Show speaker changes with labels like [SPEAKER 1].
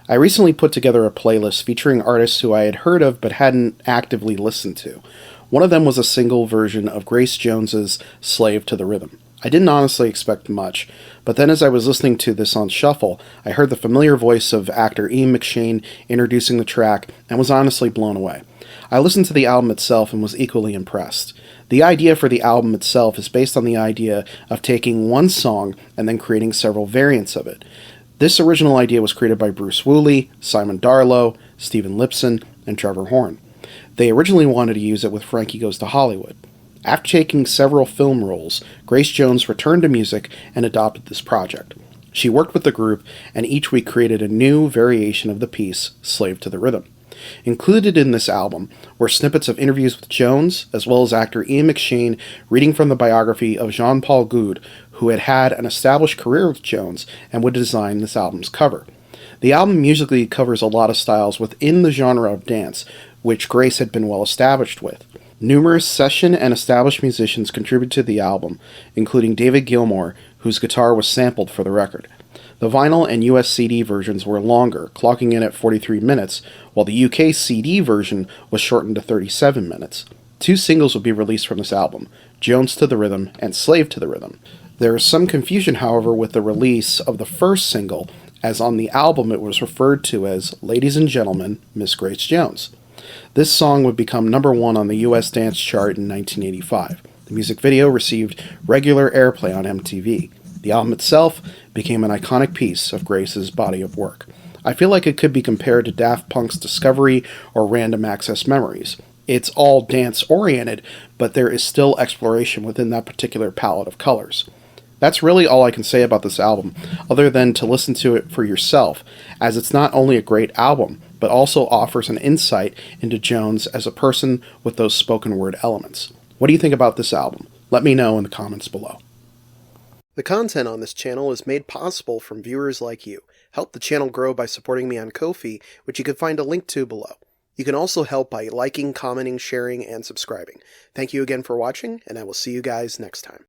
[SPEAKER 1] I recently put together a playlist featuring artists who I had heard of but hadn't actively listened to. One of them was a single version of Grace Jones's Slave to the Rhythm. I didn't honestly expect much, but then as I was listening to this on shuffle, I heard the familiar voice of actor Ian McShane introducing the track and was honestly blown away. I listened to the album itself and was equally impressed. The idea for the album itself is based on the idea of taking one song and then creating several variants of it. This original idea was created by Bruce Woolley, Simon Darlow, Stephen Lipson, and Trevor Horn. They originally wanted to use it with Frankie Goes to Hollywood. After taking several film roles, Grace Jones returned to music and adopted this project. She worked with the group and each week created a new variation of the piece, Slave to the Rhythm. Included in this album were snippets of interviews with Jones, as well as actor Ian McShane reading from the biography of Jean-Paul Goude, who had had an established career with Jones and would design this album's cover. The album musically covers a lot of styles within the genre of dance, which Grace had been well established with. Numerous session and established musicians contributed to the album, including David Gilmour, whose guitar was sampled for the record. The vinyl and US CD versions were longer, clocking in at 43 minutes, while the UK CD version was shortened to 37 minutes. 2 singles would be released from this album, Jones to the Rhythm and Slave to the Rhythm. There is some confusion, however, with the release of the first single, as on the album it was referred to as Ladies and Gentlemen, Miss Grace Jones. This song would become number 1 on the US dance chart in 1985. The music video received regular airplay on MTV. The album itself became an iconic piece of Grace's body of work. I feel like it could be compared to Daft Punk's Discovery or Random Access Memories. It's all dance-oriented, but there is still exploration within that particular palette of colors. That's really all I can say about this album, other than to listen to it for yourself, as it's not only a great album, but also offers an insight into Jones as a person with those spoken word elements. What do you think about this album? Let me know in the comments below. The content on this channel is made possible from viewers like you. Help the channel grow by supporting me on Ko-fi, which you can find a link to below. You can also help by liking, commenting, sharing, and subscribing. Thank you again for watching, and I will see you guys next time.